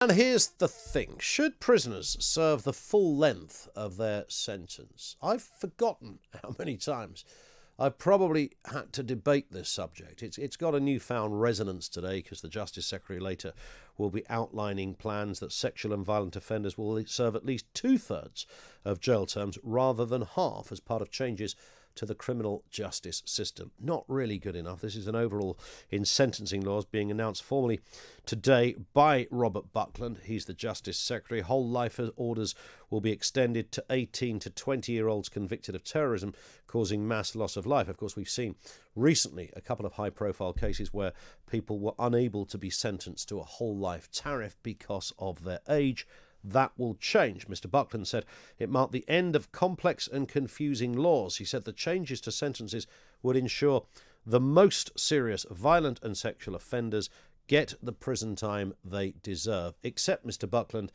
And here's the thing. Should prisoners serve the full length of their sentence? I've forgotten how many times I've probably had to debate this subject. It's got a newfound resonance today because the Justice Secretary later will be outlining plans that sexual and violent offenders will serve at least 2/3 of jail terms rather than half as part of changes to the criminal justice system. Not really good enough. This is an overhaul in sentencing laws being announced formally today by Robert Buckland. He's the Justice Secretary. Whole life orders will be extended to 18 to 20-year-olds convicted of terrorism causing mass loss of life. Of course, we've seen recently a couple of high-profile cases where people were unable to be sentenced to a whole life tariff because of their age. That will change. Mr. Buckland said it marked the end of complex and confusing laws. He said the changes to sentences would ensure the most serious violent and sexual offenders get the prison time they deserve. Except, Mr. Buckland,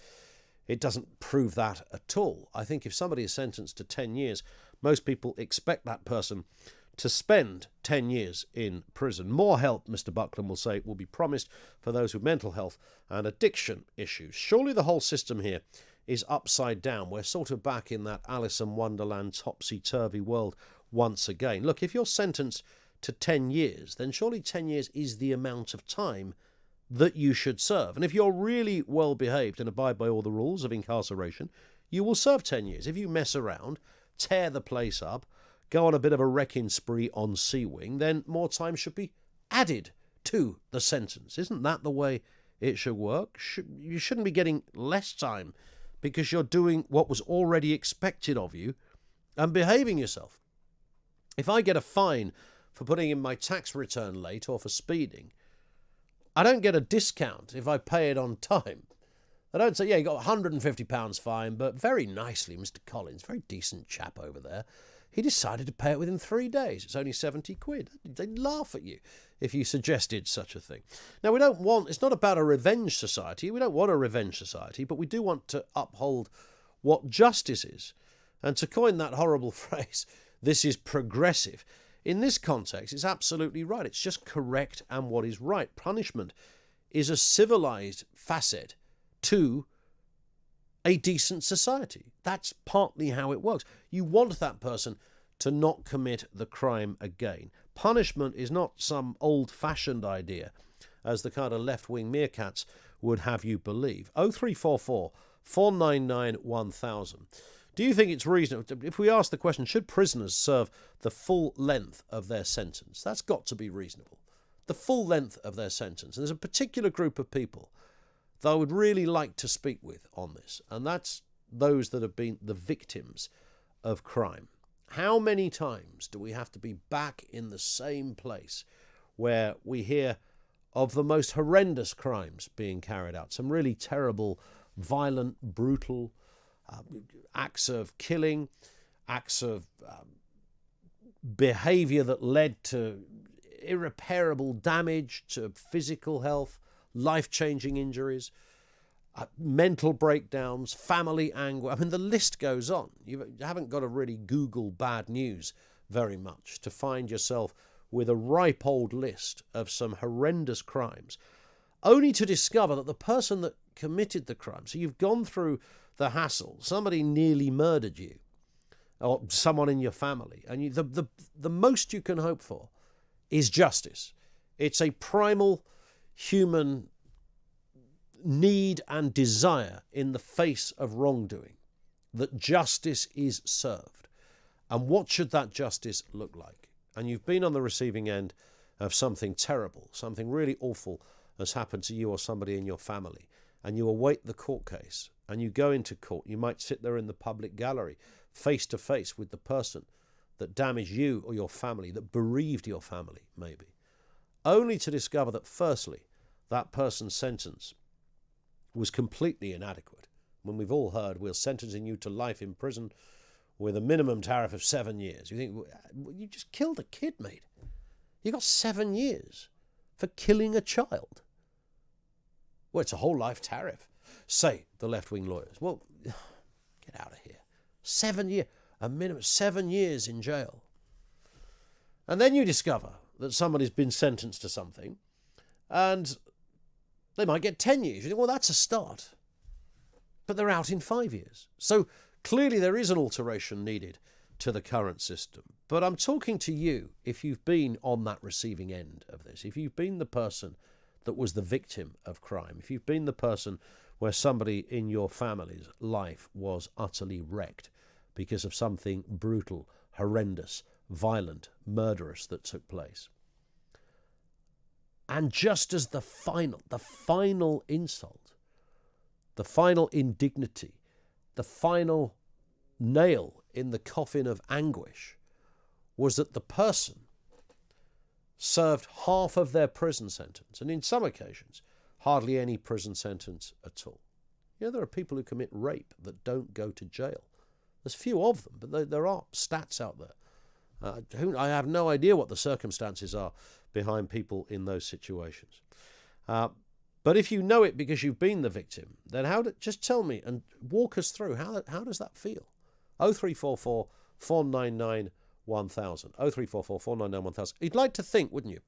it doesn't prove that at all. I think if somebody is sentenced to 10 years, most people expect that person to spend 10 years in prison. More help, Mr. Buckland will say, will be promised for those with mental health and addiction issues. Surely the whole system here is upside down. We're sort of back in that Alice in Wonderland topsy-turvy world once again. Look, if you're sentenced to 10 years, then surely 10 years is the amount of time that you should serve. And if you're really well behaved and abide by all the rules of incarceration, you will serve 10 years. If you mess around, tear the place up, go on a bit of a wrecking spree on Sea Wing, then more time should be added to the sentence. Isn't that the way it should work? You shouldn't be getting less time because you're doing what was already expected of you and behaving yourself. If I get a fine for putting in my tax return late or for speeding, I don't get a discount if I pay it on time. I don't say, yeah, you got £150 fine, but very nicely, Mr. Collins, very decent chap over there, he decided to pay it within 3 days. It's only 70 quid. They'd laugh at you if you suggested such a thing. Now, it's not about a revenge society. We don't want a revenge society, but we do want to uphold what justice is. And to coin that horrible phrase, this is progressive. In this context, it's absolutely right. It's just correct and what is right. Punishment is a civilised facet to a decent society. That's partly how it works. You want that person to not commit the crime again. Punishment is not some old-fashioned idea, as the kind of left-wing meerkats would have you believe. 0344 499 1000. Do you think it's reasonable? If we ask the question, should prisoners serve the full length of their sentence? That's got to be reasonable. The full length of their sentence. And there's a particular group of people that I would really like to speak with on this, and that's those that have been the victims of crime. How many times do we have to be back in the same place where we hear of the most horrendous crimes being carried out, some really terrible, violent, brutal acts of killing, acts of behaviour that led to irreparable damage to physical health, life-changing injuries, mental breakdowns, family anguish. I mean, the list goes on. You haven't got to really Google bad news very much to find yourself with a ripe old list of some horrendous crimes, only to discover that the person that committed the crime, so you've gone through the hassle, somebody nearly murdered you, or someone in your family, and the most you can hope for is justice. It's a primal human need and desire in the face of wrongdoing that justice is served. And what should that justice look like? And you've been on the receiving end of something terrible, something really awful has happened to you or somebody in your family, and you await the court case, and you go into court. You might sit there in the public gallery, face to face with the person that damaged you or your family, that bereaved your family, maybe, only to discover that, firstly, that person's sentence was completely inadequate. When we've all heard, we're sentencing you to life in prison with a minimum tariff of 7 years. You think, you just killed a kid, mate. You got 7 years for killing a child. Well, it's a whole life tariff, say the left-wing lawyers. Well, get out of here. 7 years, a minimum 7 years in jail. And then you discover that somebody's been sentenced to something, and They might get 10 years. You think, well, that's a start. But they're out in 5 years. So clearly there is an alteration needed to the current system. But I'm talking to you, if you've been on that receiving end of this, if you've been the person that was the victim of crime, if you've been the person where somebody in your family's life was utterly wrecked because of something brutal, horrendous, violent, murderous that took place. And just as the final insult, the final indignity, the final nail in the coffin of anguish was that the person served half of their prison sentence, and in some occasions, hardly any prison sentence at all. You know, there are people who commit rape that don't go to jail. There's few of them, but there are stats out there. I have no idea what the circumstances are behind people in those situations. But if you know it because you've been the victim, then just tell me and walk us through how does that feel? 0344 499 1000. 0344 499 1000. You'd like to think, wouldn't you?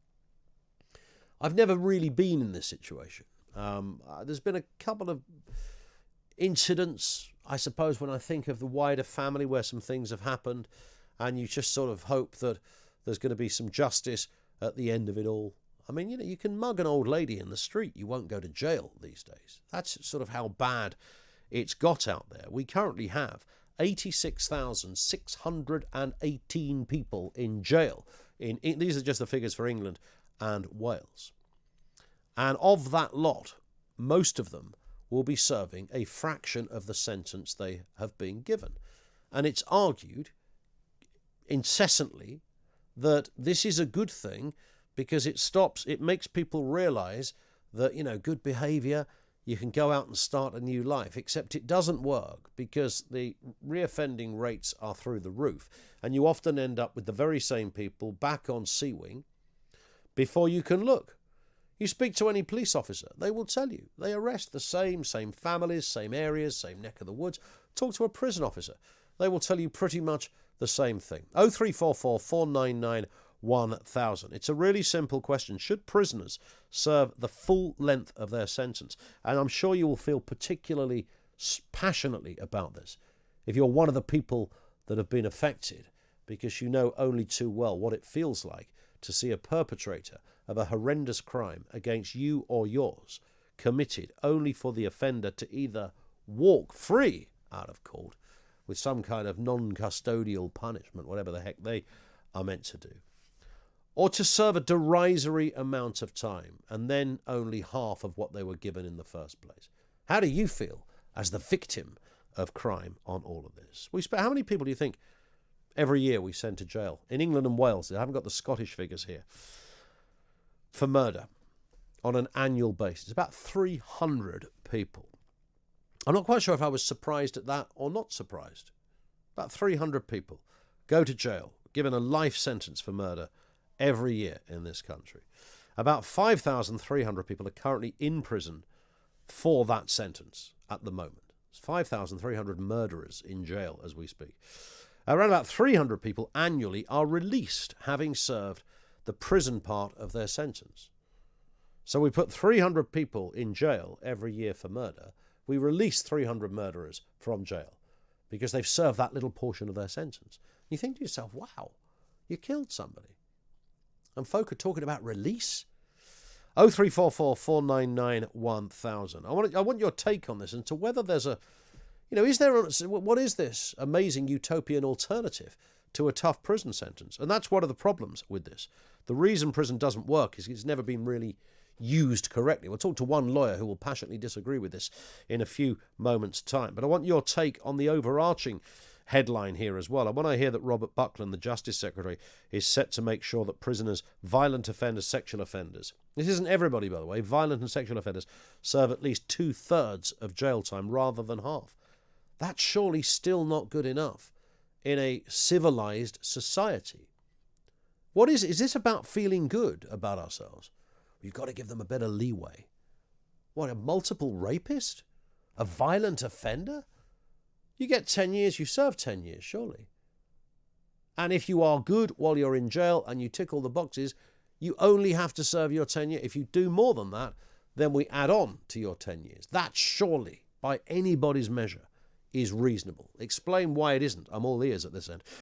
I've never really been in this situation. There's been a couple of incidents, I suppose, when I think of the wider family where some things have happened, and you just sort of hope that there's going to be some justice at the end of it all. I mean, you know, you can mug an old lady in the street. You won't go to jail these days. That's sort of how bad it's got out there. We currently have 86,618 people in jail. These are just the figures for England and Wales. And of that lot, most of them will be serving a fraction of the sentence they have been given. And it's argued incessantly that this is a good thing because it makes people realise that, you know, good behaviour, you can go out and start a new life, except it doesn't work because the reoffending rates are through the roof, and you often end up with the very same people back on C-Wing before you can look. You speak to any police officer, they will tell you. They arrest the same families, same areas, same neck of the woods. Talk to a prison officer. They will tell you pretty much the same thing. 0344 499 1000. It's a really simple question. Should prisoners serve the full length of their sentence? And I'm sure you will feel particularly passionately about this if you're one of the people that have been affected, because you know only too well what it feels like to see a perpetrator of a horrendous crime against you or yours committed only for the offender to either walk free out of court with some kind of non-custodial punishment, whatever the heck they are meant to do, or to serve a derisory amount of time and then only half of what they were given in the first place. How do you feel as the victim of crime on all of this? How many people do you think every year we send to jail in England and Wales? I haven't got the Scottish figures here. For murder on an annual basis, about 300 people. I'm not quite sure if I was surprised at that or not surprised. About 300 people go to jail, given a life sentence for murder every year in this country. About 5,300 people are currently in prison for that sentence at the moment. It's 5,300 murderers in jail as we speak. Around about 300 people annually are released, having served the prison part of their sentence. So we put 300 people in jail every year for murder. We release 300 murderers from jail because they've served that little portion of their sentence. You think to yourself, wow, you killed somebody. And folk are talking about release. 0344 499 1000. I want your take on this and to whether there's what is this amazing utopian alternative to a tough prison sentence? And that's one of the problems with this. The reason prison doesn't work is it's never been really used correctly. We'll talk to one lawyer who will passionately disagree with this in a few moments' time. But I want your take on the overarching headline here as well. And when I hear that Robert Buckland, the Justice Secretary, is set to make sure that prisoners, violent offenders, sexual offenders, this isn't everybody, by the way, violent and sexual offenders serve at least 2/3 of jail time rather than half. That's surely still not good enough in a civilised society. What is this about feeling good about ourselves? You've got to give them a bit of leeway. What, a multiple rapist? A violent offender? You get 10 years, you serve 10 years, surely. And if you are good while you're in jail and you tick all the boxes, you only have to serve your 10 years. If you do more than that, then we add on to your 10 years. That surely, by anybody's measure, is reasonable. Explain why it isn't. I'm all ears at this end.